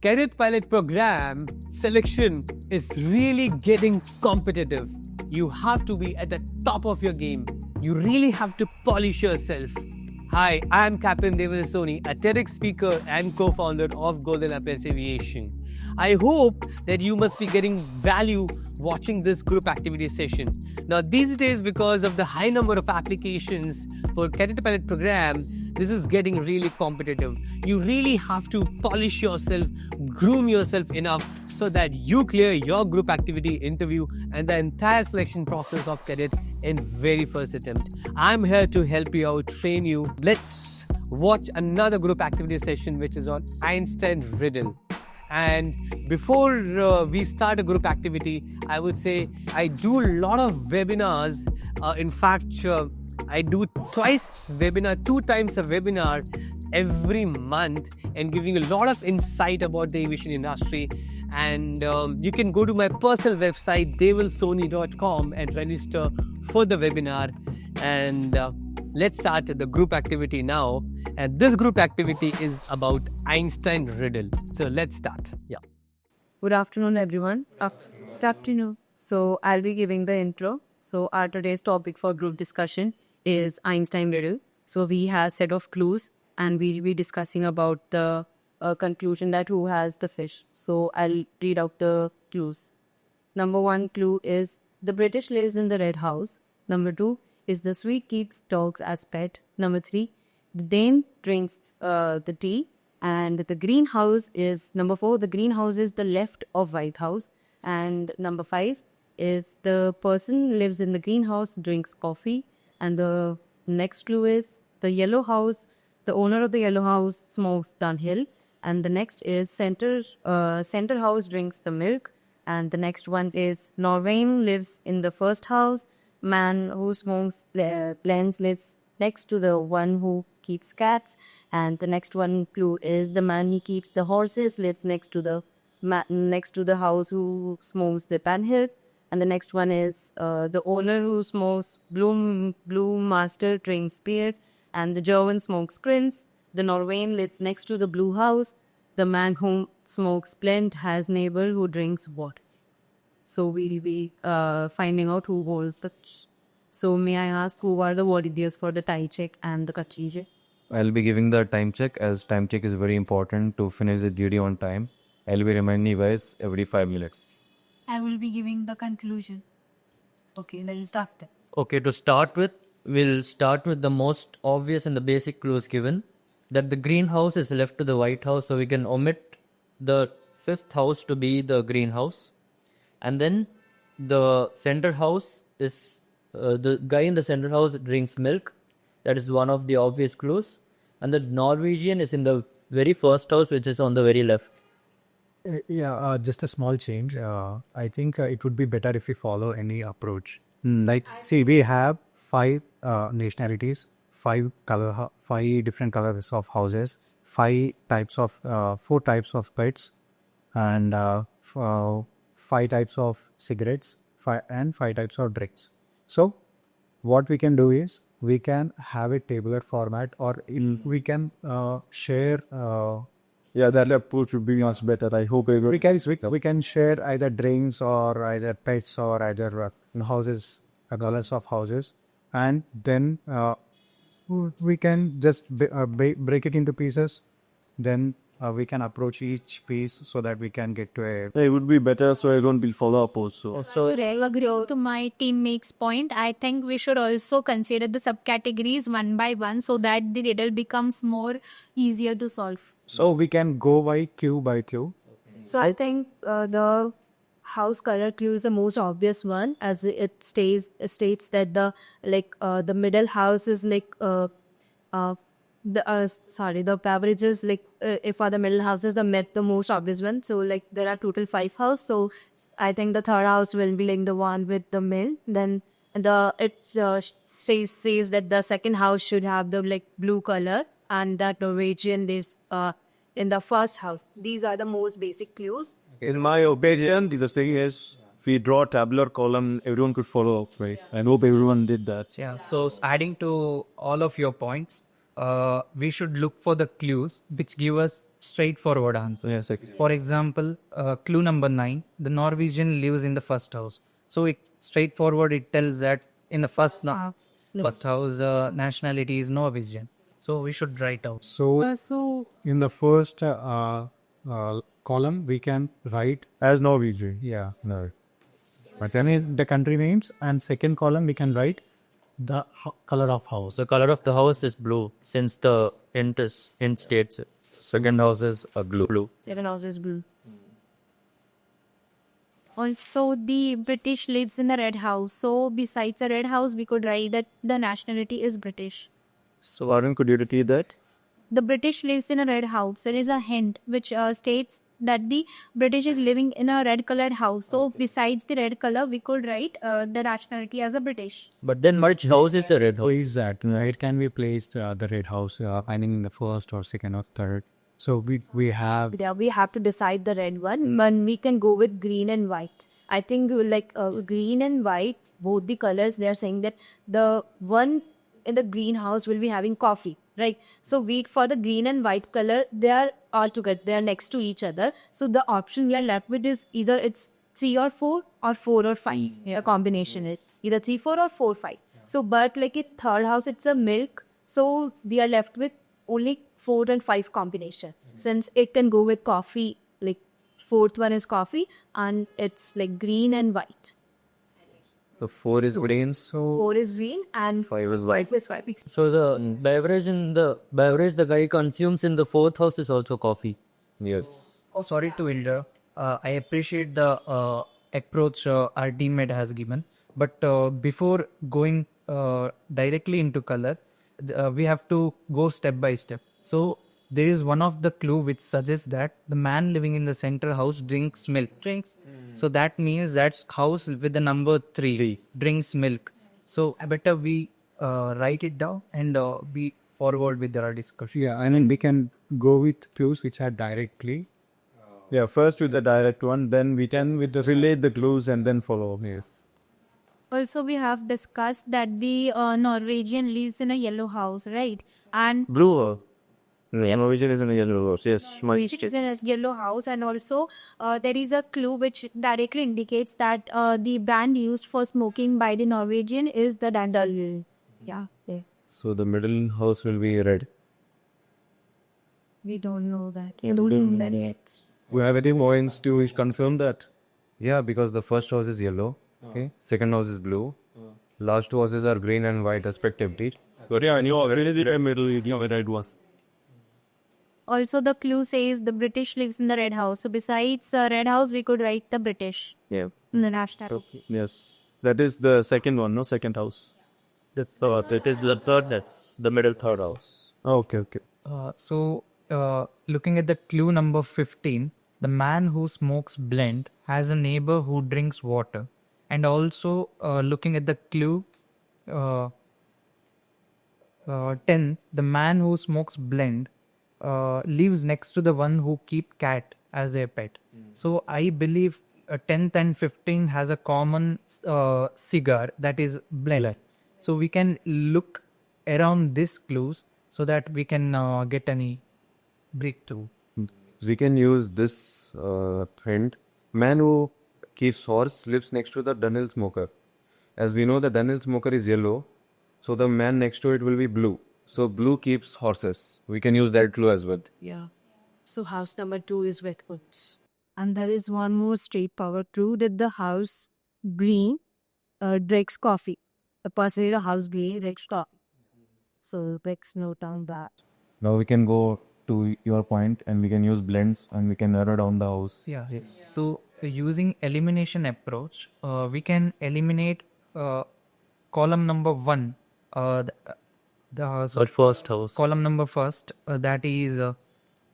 Cadet Pilot Program selection is really getting competitive. You have to be at the top of your game. You really have to polish yourself. Hi, I am Captain Deval Soni, a TEDx speaker and co-founder of Golden Epaulettes Aviation. I hope that you must be getting value watching this group activity session. Now, these days, because of the high number of applications for Cadet Pilot Program, this is getting really competitive. You really have to polish yourself, groom yourself enough so that you clear your group activity interview and the entire selection process of cadet in very first attempt. I'm here to help you out, train you. Let's watch another group activity session which is on Einstein Riddle. And before we start a group activity, I would say I do a lot of webinars. In fact, I do two times a webinar every month and giving a lot of insight about the aviation industry. And you can go to my personal website devalsoni.com and register for the webinar. And let's start the group activity now. And this group activity is about Einstein Riddle. So let's start. Yeah. Good afternoon, everyone. Good afternoon. So I'll be giving the intro. So our today's topic for group discussion is Einstein Riddle. So we have a set of clues and we'll be discussing about the conclusion that who has the fish. So I'll read out the clues. Number 1 clue is the British lives in the red house. Number 2 is the Swede keeps dogs as pet. Number 3, the Dane drinks the tea. And the greenhouse is number 4. The greenhouse is the left of White House. And number 5 is the person lives in the greenhouse, drinks coffee. And the next clue is the yellow house. The owner of the yellow house smokes Dunhill. And the next is center house drinks the milk. And the next one is Norwegian lives in the first house. Man who smokes blends lives next to the one who keeps cats. And the next one clue is the man who keeps the horses lives next to the house who smokes the panhill. And the next one is the owner who smokes blue master drinks beer. And the German smokes Prince. The Norwegian lives next to the blue house. The man who smokes Splend has neighbor who drinks water. So we'll be finding out who holds the... So may I ask who are the volunteers for the tie check and the kachri check? I'll be giving the time check, as time check is very important to finish the duty on time. I'll be reminding you guys every 5 minutes. I will be giving the conclusion. Okay, let's start then. Okay, to start with, we'll start with the most obvious and the basic clues given. That the greenhouse is left to the White House, so we can omit the 5th house to be the greenhouse. And then the center house is, the guy in the center house drinks milk. That is one of the obvious clues. And the Norwegian is in the very first house, which is on the very left. Just a small change. I think it would be better if we follow any approach. See, we have 5 nationalities, 5 different colors of houses, 4 types of pets, and 5 types of cigarettes, and 5 types of drinks. So, what we can do is we can have a tabular format, or we can share. That approach would be much better. I hope we can share either drinks or either pets or either houses, colors of houses, and then we can just break it into pieces. Then we can approach each piece so that we can get to a... It would be better so everyone will follow up also. So, agree to my team makes point. I think we should also consider the subcategories one by one so that the riddle becomes more easier to solve. So we can go by clue by clue. So I think the house color clue is the most obvious one, as it states that the middle house is the beverages if are the middle houses the most obvious one. So there are total 5 houses. So I think the third house will be the one with the mill. Then says that the second house should have the blue color, and that Norwegian lives in the first house. These are the most basic clues. In my opinion, the thing is, if we draw a tabular column, everyone could follow up, right? I hope everyone did that. Yeah, so adding to all of your points, we should look for the clues which give us straightforward answer. Yes, okay. For example, clue number 9, the Norwegian lives in the first house. So it straightforward, it tells that in the first house, nationality is Norwegian. So we should write out. So in the first column, we can write, As Norwegian. yeah, no. But then is the country names, and second column we can write the color of house. The color of the house is blue since the hint states it. Second house is a blue. Second house is blue. Also, the British lives in the red house. So, besides the red house, we could write that the nationality is British. So, Arun, could you repeat that? The British lives in a red house. There is a hint which states that the British is living in a red colored house. So, besides the red color, we could write the nationality as a British. But then which house is the red So house? is that it can be placed the red house, I mean in the first or second or third. So we have Yeah, we have to decide the red one, but we can go with green and white. I think like green and white, both the colors, they're saying that the one in the greenhouse will be having coffee, right? So we, for the green and white color, they are all together, they are next to each other. So the option we are left with is either it's 3 or 4 or 4 or 5. A combination is either 3, 4 or 4, 5. So but like in third house, it's a milk. So we are left with only 4 and 5 combination. Since it can go with coffee, like fourth one is coffee and it's like green and white. So 4 is green. so 4 is green and 5 is white. is white. So the beverage the guy consumes in the fourth house is also coffee. Yes. Oh, sorry to interrupt. I appreciate the approach our teammate has given. But before going directly into color, we have to go step by step. So there is one of the clue which suggests that the man living in the center house drinks milk. So that means that house with the number 3 drinks milk. So better we write it down and be forward with our discussion. yeah, and then we can go with clues which are directly. Yeah, first with the direct one, then we can relate the clues and then follow. Yes. Also, we have discussed that the Norwegian lives in a yellow house, right? And Blue. Norwegian is in a yellow house. Yes. which is in a yellow house, and also there is a clue which directly indicates that the brand used for smoking by the Norwegian is the Dandel. Yeah. So the middle house will be red. We don't know that. We don't know that yet. We have any points to confirm that? Yeah, because the first house is yellow. Okay. Second house is blue. Last two houses are green and white respectively. But yeah, you already the middle, you know, red was. Also, the clue says the British lives in the red house. So, besides red house, we could write the British Yeah. in the nationality. Yes. That is the second one, no? Second house. The third, it is the third, that's the middle third house. Okay. So, looking at the clue number 15, the man who smokes blend has a neighbor who drinks water. And also, looking at the clue 10, the man who smokes blend lives next to the one who keep cat as their pet. So, I believe 10th and 15 has a common cigar that is blend. So, we can look around these clues so that we can get any breakthrough. We can use this hint. Man who keeps horse lives next to the Dunhill smoker. As we know, the Dunhill smoker is yellow, so the man next to it will be blue. So blue keeps horses. We can use that clue as well. Yeah. So house number 2 is wetwoods. And there is one more straightforward clue that the house green drinks coffee. The person in the house green drinks coffee. So let's note down that. Now we can go to your point and we can use blends and we can narrow down the house. Yeah. So using elimination approach, we can eliminate column number 1. So first house. Column number first, that is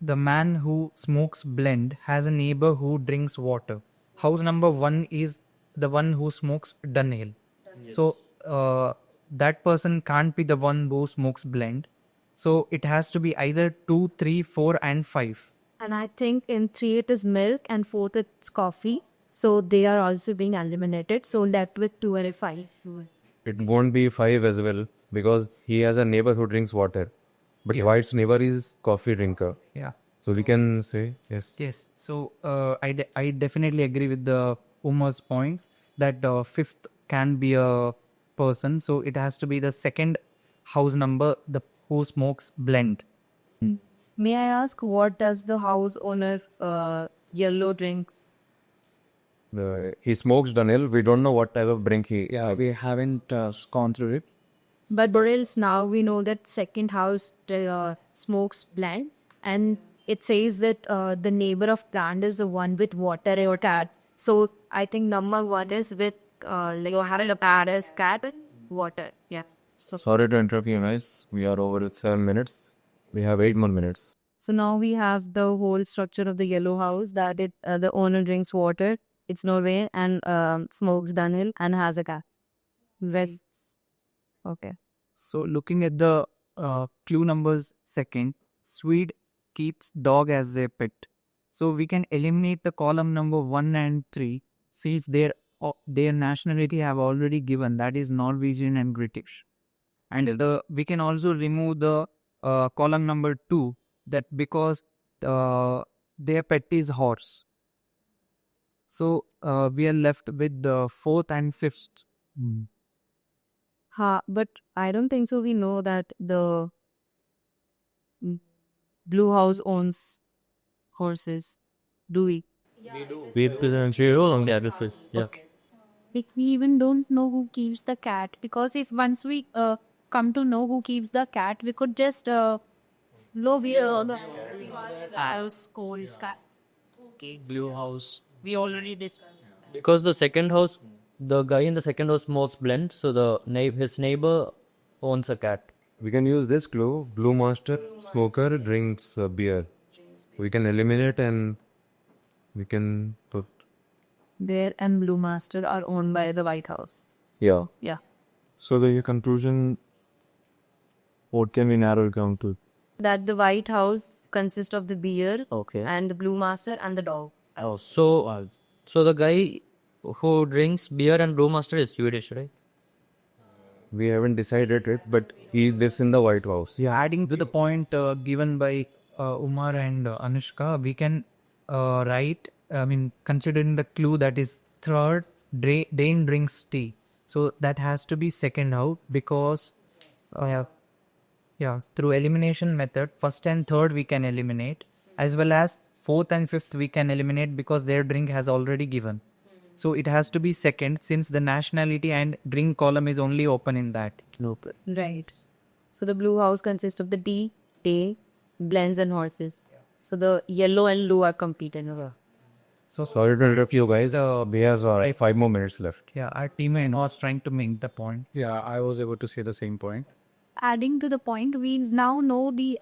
the man who smokes blend has a neighbor who drinks water. House number 1 is the one who smokes Dunhill. So that person can't be the one who smokes blend. So it has to be either 2, 3, 4 and 5. And I think in 3 it is milk and 4th it's coffee. So they are also being eliminated. So left with 2 and 5. It won't be 5 as well because he has a neighbor who drinks water. But White's neighbor is coffee drinker. Yeah. So we can say yes. Yes. So I definitely agree with the Umar's point that the fifth can be a person. So it has to be the second house number the who smokes blend. May I ask what does the house owner yellow drinks? He smokes Daniel. We don't know what type of drink he. Yeah, we haven't gone through it. But Borils, now we know that second house smokes bland, and it says that the neighbor of plant is the one with water or cat. So I think number one is with like having a pad is cat and water. Yeah. So Sorry to interrupt you guys. We are over with 7 minutes. We have 8 more minutes. So now we have the whole structure of the yellow house that the owner drinks water, it's Norway, and smokes Dunhill and has a cat. Rest. Okay. So looking at the clue numbers second, Swede keeps dog as their pet. So we can eliminate the column number 1 and 3 since their nationality have already given, that is Norwegian and British. And we can also remove the column number 2 that because their pet is horse. So we are left with the fourth and fifth. But I don't think so. We know that the blue house owns horses. Do we? We present zero on the other first. Yeah. like we even don't know who keeps the cat, because if once we come to know who keeps the cat, we could just love the house calls cat. Okay, blue house. We already discussed. Because the second house, the guy in the second house smokes blend, so his neighbor owns a cat. We can use this clue. Blue Master smoker drinks beer. We can eliminate and we can put. Bear and Blue Master are owned by the White House. Yeah. Yeah. So the conclusion, what can we narrow it down to? That the White House consists of the beer Okay. and the Blue Master and the dog. So the guy who drinks beer and brewmaster is Swedish, right? We haven't decided it, but he lives in the White House. Yeah, adding to the point given by Umar and Anushka, we can write, considering the clue that is third, Dane drinks tea. So that has to be second out because, through elimination method, first and third we can eliminate, as well as fourth and fifth we can eliminate because their drink has already given. So it has to be second since the nationality and drink column is only open in that. Right. So the Blue House consists of the tea, day, blends, and horses. So the yellow and blue are competing. So sorry to interrupt you guys. We have 5 more minutes left. Yeah, our teammate was trying to make the point. Yeah, I was able to say the same point. Adding to the point, we now know the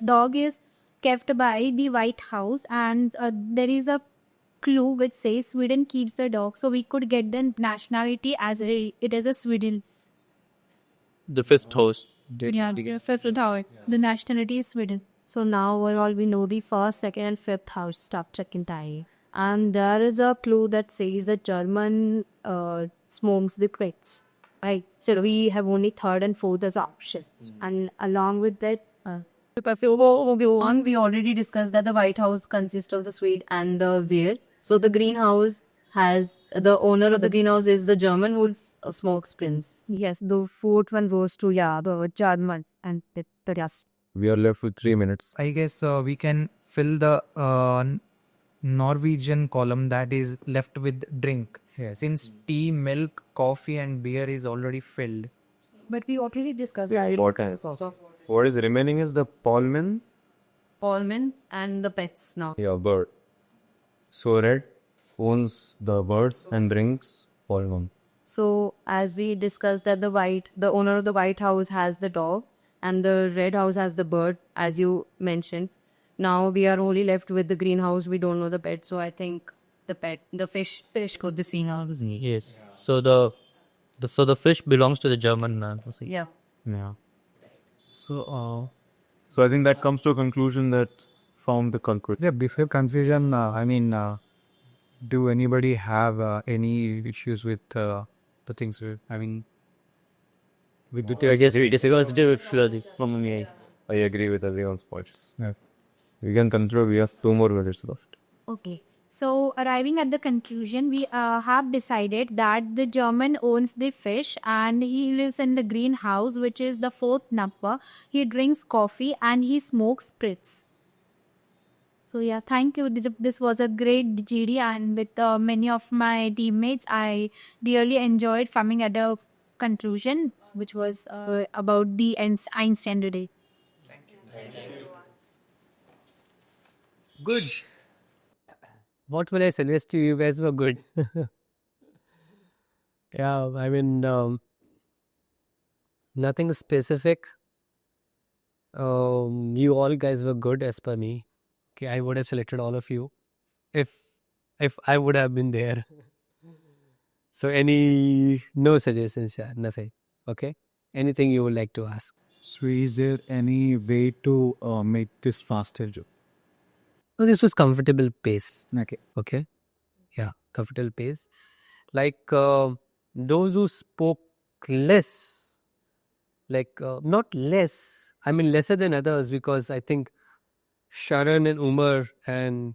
dog is kept by the White House, and there is a clue which says Sweden keeps the dog, so we could get the nationality as it is a Sweden. The fifth house. Yeah, the fifth house. The nationality is Sweden. So now overall we know the first, second, and fifth house. Stop checking tie. And there is a clue that says the German smokes the pets. Right. So we have only third and fourth as options. And along with that, we already discussed that the White House consists of the Swede and the Weir. So the greenhouse has the owner of the greenhouse is the German who smokes prince. Yes, the fourth one goes to the German and the yes. We are left with 3 minutes. I guess we can fill the Norwegian column that is left with drink. Yes. Since tea, milk, coffee, and beer is already filled. But we already discussed What is remaining is the pollen. Polman and the pets now. Yeah, bird. So red owns the birds and drinks pollen. So as we discussed that the owner of the White House has the dog and the red house has the bird, as you mentioned. Now we are only left with the greenhouse. We don't know the pet. So I think the fish could be seen out. Yes. So the fish belongs to the German man. Yeah. Yeah. So I think that comes to a conclusion that found the culprit. Yeah, before confusion, do anybody have any issues with the things? We discussed it with Floody. I agree with everyone's points. Yeah. We can consider we have 2 more minutes left. Okay. So, arriving at the conclusion, we have decided that the German owns the fish and he lives in the greenhouse, which is the fourth number. He drinks coffee and he smokes spritz. So, yeah, thank you. This was a great GD, and with many of my teammates, I really enjoyed coming at a conclusion, which was about the Einstein Riddle. Good. What will I suggest to you? You guys were good. Yeah, I mean, nothing specific. You all guys were good as per me. Okay, I would have selected all of you if I would have been there. So no suggestions, yeah, nothing. Okay, anything you would like to ask? So is there any way to make this faster? No, this was comfortable pace. Okay. Okay, yeah, comfortable pace. Like those who spoke less, like not less, I mean lesser than others, because I think Sharon and Umar and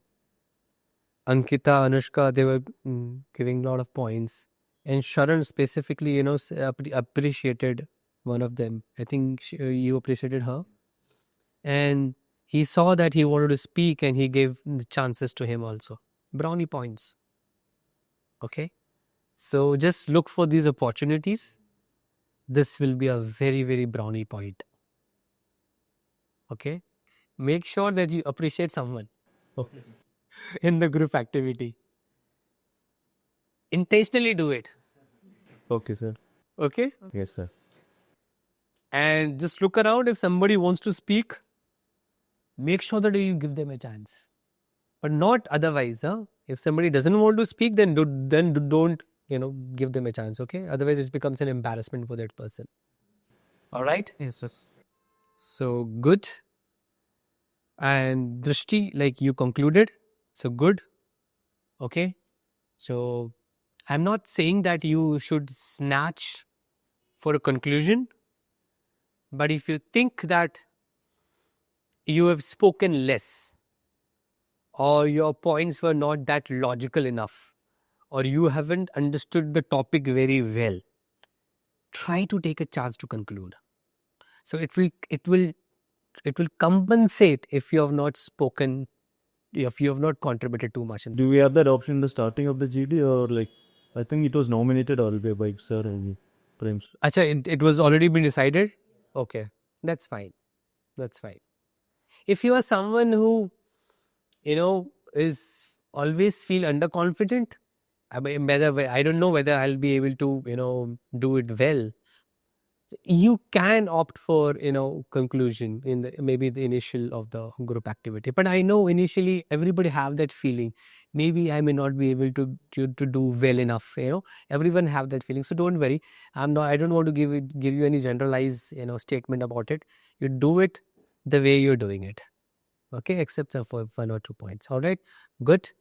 Ankita, Anushka, they were giving a lot of points. And Sharon specifically, appreciated one of them. I think you appreciated her. And he saw that he wanted to speak and he gave the chances to him also. Brownie points. Okay. So just look for these opportunities. This will be a very, very brownie point. Okay. Make sure that you appreciate someone in the group activity. Intentionally do it. Okay, sir. Okay. Yes, sir. And just look around. If somebody wants to speak, make sure that you give them a chance. But not otherwise. Huh? If somebody doesn't want to speak, then don't give them a chance. Okay. Otherwise, it becomes an embarrassment for that person. All right. Yes, yes. So good. And Drishti, like you concluded. So good. Okay. So I'm not saying that you should snatch for a conclusion. But if you think that you have spoken less, or your points were not that logical enough, or you haven't understood the topic very well, try to take a chance to conclude. So it will compensate if you have not spoken, if you have not contributed too much. Do we have that option in the starting of the GD, or like I think it was nominated already by Sir and Prem? Acha, it was already been decided? Okay, that's fine. That's fine. If you are someone who, is always feel underconfident, I don't know whether I'll be able to, do it well. You can opt for, conclusion in maybe the initial of the group activity. But I know initially everybody have that feeling. Maybe I may not be able to do well enough. Everyone have that feeling. So don't worry. I don't want to give you any generalized, statement about it. You do it the way you're doing it. Okay, except for 1 or 2 points. All right, good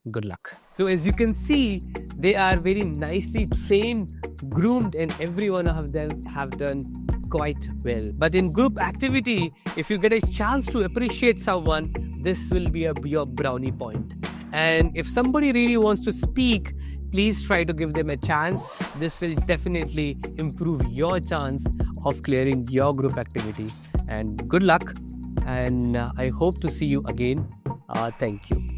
luck. So as you can see, they are very nicely trained, groomed, and every one of them have done quite well. But in group activity, if you get a chance to appreciate someone, this will be your brownie point. And if somebody really wants to speak, please try to give them a chance. This will definitely improve your chance of clearing your group activity. And good luck. And I hope to see you again. Thank you.